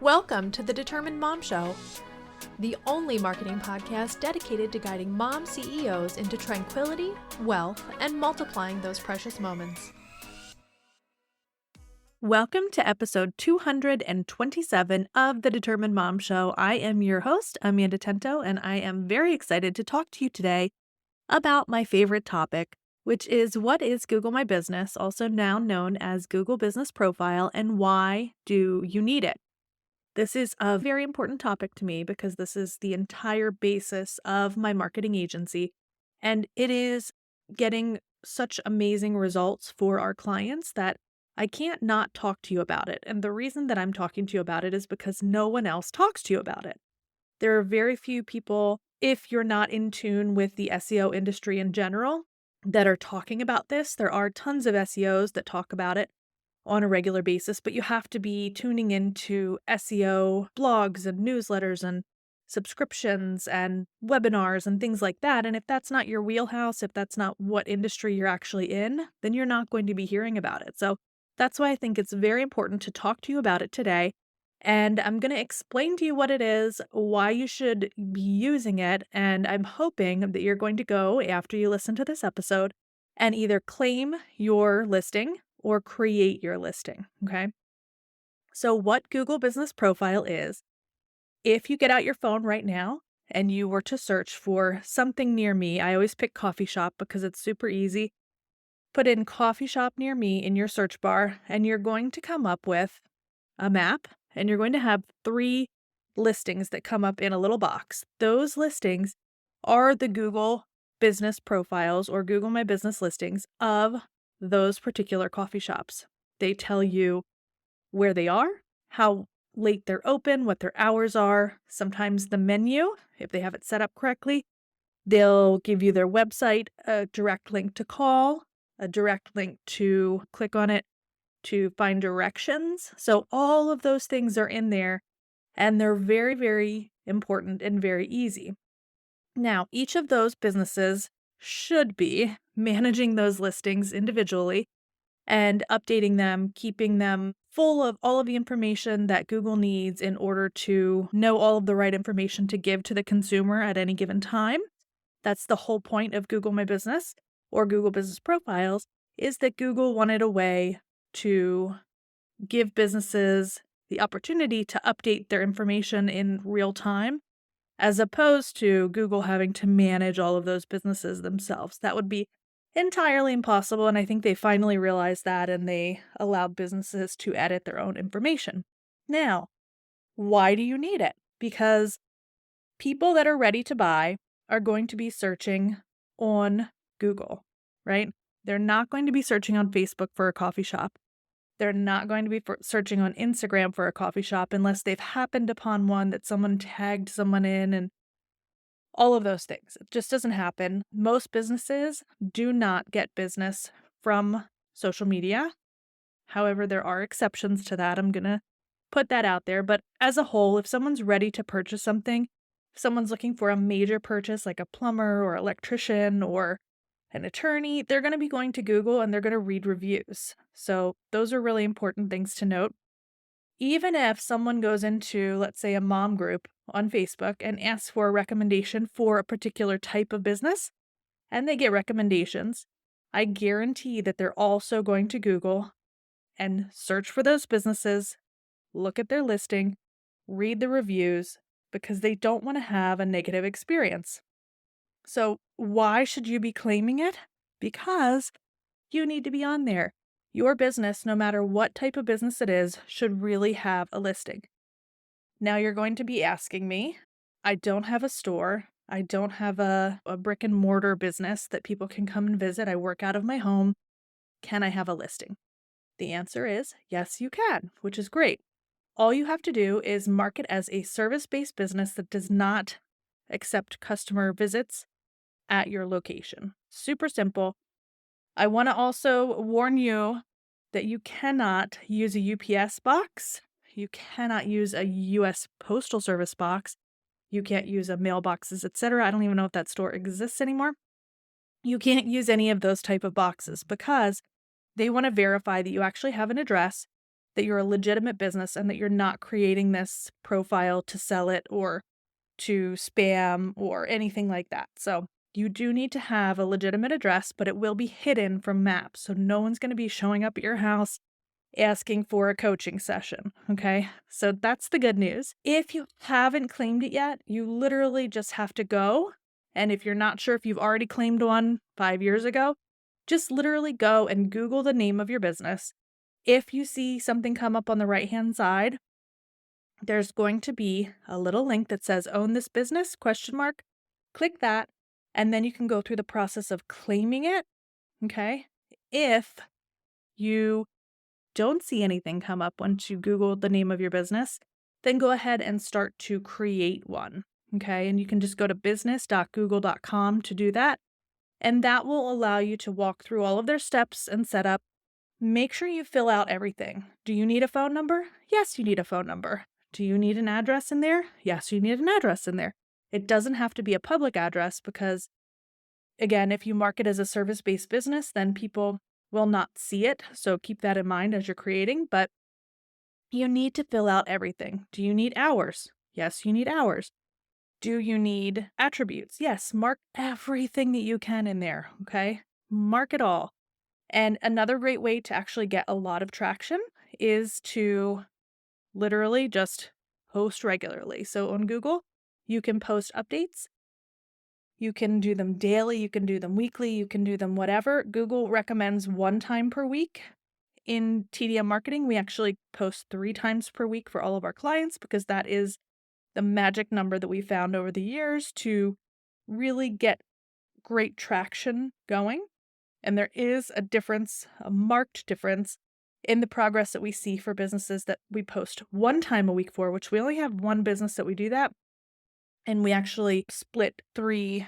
Welcome to the Determined Mom Show, the only marketing podcast dedicated to guiding mom CEOs into tranquility, wealth, and multiplying those precious moments. Welcome to episode 227 of the Determined Mom Show. I am your host, Amanda Tento, and I am very excited to talk to you today about my favorite topic, which is what is Google My Business, also now known as Google Business Profile, and why do you need it? This is a very important topic to me because this is the entire basis of my marketing agency, and it is getting such amazing results for our clients that I can't not talk to you about it. And the reason that I'm talking to you about it is because no one else talks to you about it. There are very few people, if you're not in tune with the SEO industry in general, that are talking about this. There are tons of SEOs that talk about it on a regular basis, but you have to be tuning into SEO blogs and newsletters and subscriptions and webinars and things like that. And if that's not your wheelhouse, if that's not what industry you're actually in, then you're not going to be hearing about it. So that's why I think it's very important to talk to you about it today. And I'm going to explain to you what it is, why you should be using it. And I'm hoping that you're going to go after you listen to this episode and either claim your listing or create your listing, okay? So what Google Business Profile is, if you get out your phone right now and you were to search for something near me, I always pick coffee shop because it's super easy. Put in coffee shop near me in your search bar, and you're going to come up with a map, and you're going to have 3 listings that come up in a little box. Those listings are the Google Business Profiles or Google My Business listings of those particular coffee shops. They tell you where they are, how late they're open, what their hours are, sometimes the menu, if they have it set up correctly. They'll give you their website, a direct link to call, a direct link to click on it to find directions. So all of those things are in there, and they're very, very important and very easy. Now, each of those businesses should be managing those listings individually and updating them, keeping them full of all of the information that Google needs in order to know all of the right information to give to the consumer at any given time. That's the whole point of Google My Business or Google Business Profiles, is that Google wanted a way to give businesses the opportunity to update their information in real time, as opposed to Google having to manage all of those businesses themselves. That would be entirely impossible, and I think they finally realized that, and they allowed businesses to edit their own information. Now, why do you need it? Because people that are ready to buy are going to be searching on Google, right? They're not going to be searching on Facebook for a coffee shop. They're not going to be searching on Instagram for a coffee shop unless they've happened upon one that someone tagged someone in and all of those things. It just doesn't happen. Most businesses do not get business from social media. However, there are exceptions to that. I'm going to put that out there. But as a whole, if someone's ready to purchase something, if someone's looking for a major purchase like a plumber or electrician or an attorney, they're going to be going to Google and they're going to read reviews. So those are really important things to note. Even if someone goes into, let's say, a mom group on Facebook and asks for a recommendation for a particular type of business, and they get recommendations, I guarantee that they're also going to Google and search for those businesses, look at their listing, read the reviews, because they don't want to have a negative experience. So why should you be claiming it? Because you need to be on there. Your business, no matter what type of business it is, should really have a listing. Now you're going to be asking me, I don't have a store. I don't have a brick and mortar business that people can come and visit. I work out of my home. Can I have a listing? The answer is yes, you can, which is great. All you have to do is mark it as a service-based business that does not accept customer visits at your location. Super simple. I want to also warn you that you cannot use a UPS box. You cannot use a US Postal Service box. You can't use a mailboxes, etc. I don't even know if that store exists anymore. You can't use any of those type of boxes because they want to verify that you actually have an address, that you're a legitimate business and that you're not creating this profile to sell it or to spam or anything like that. So you do need to have a legitimate address, but it will be hidden from maps. So no one's going to be showing up at your house asking for a coaching session. Okay. So that's the good news. If you haven't claimed it yet, you literally just have to go. And if you're not sure if you've already claimed one 5 years ago, just literally go and Google the name of your business. If you see something come up on the right-hand side, there's going to be a little link that says own this business question mark. Click that, and then you can go through the process of claiming it. Okay. If you don't see anything come up once you Google the name of your business, then go ahead and start to create one. Okay. And you can just go to business.google.com to do that. And that will allow you to walk through all of their steps and setup. Make sure you fill out everything. Do you need a phone number? Yes, you need a phone number. Do you need an address in there? Yes, you need an address in there. It doesn't have to be a public address because, again, if you market as a service-based business, then people will not see it. So keep that in mind as you're creating, but you need to fill out everything. Do you need hours? Yes, you need hours. Do you need attributes? Yes, mark everything that you can in there, okay? Mark it all. And another great way to actually get a lot of traction is to literally just post regularly. So on Google, you can post updates. You can do them daily, you can do them weekly, you can do them whatever. Google recommends 1 time per week. In TDM marketing, we actually post 3 times per week for all of our clients because that is the magic number that we found over the years to really get great traction going. And there is a difference, a marked difference in the progress that we see for businesses that we post 1 time a week for, which we only have one business that we do that. And we actually split 3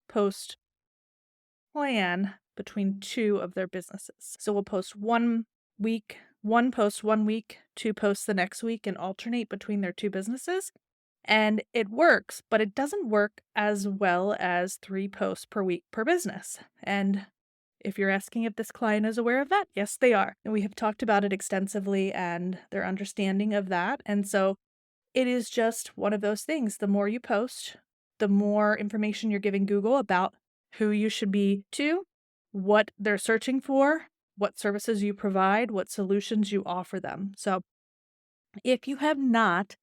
post plan between 2 of their businesses. So we'll post 1 week, 1 post 1 week, 2 posts the next week, and alternate between their 2 businesses. And it works, but it doesn't work as well as 3 posts per week per business. And if you're asking if this client is aware of that, yes, they are. And we have talked about it extensively and their understanding of that. And so it is just one of those things. The more you post, the more information you're giving Google about who you should be to, what they're searching for, what services you provide, what solutions you offer them. So if you have not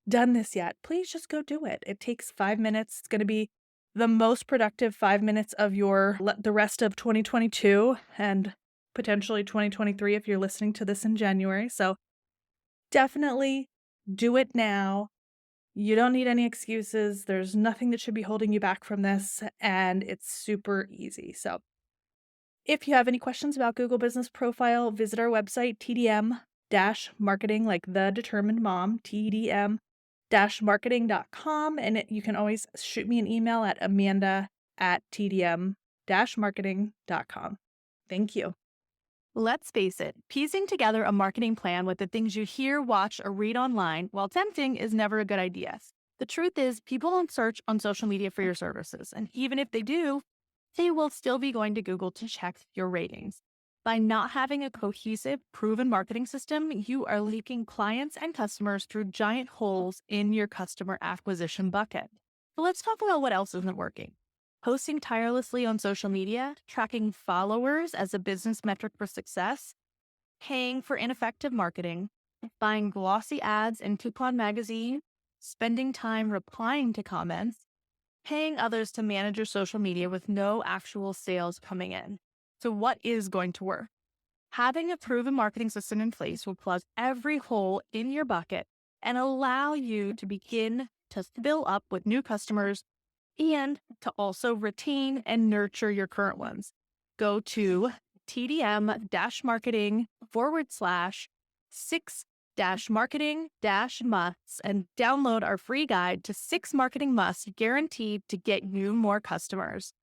done this yet, please just go do it. It takes 5 minutes. It's going to be the most productive 5 minutes of the rest of 2022 and potentially 2023 if you're listening to this in January. So definitely do it now. You don't need any excuses. There's nothing that should be holding you back from this, and it's super easy. So if you have any questions about Google Business Profile, visit our website, TDM-marketing, like the determined mom, TDM-marketing.com. And you can always shoot me an email at amanda@tdm-marketing.com. Thank you. Let's face it, piecing together a marketing plan with the things you hear, watch, or read online, while tempting, is never a good idea. The truth is, people don't search on social media for your services, and even if they do, they will still be going to Google to check your ratings. By not having a cohesive, proven marketing system, you are leaking clients and customers through giant holes in your customer acquisition bucket. So let's talk about what else isn't working. Posting tirelessly on social media, tracking followers as a business metric for success, paying for ineffective marketing, buying glossy ads in Coupon Magazine, spending time replying to comments, paying others to manage your social media with no actual sales coming in. So what is going to work? Having a proven marketing system in place will plug every hole in your bucket and allow you to begin to fill up with new customers and to also retain and nurture your current ones. Go to tdm-marketing/6-marketing-musts and download our free guide to 6 marketing musts guaranteed to get you more customers.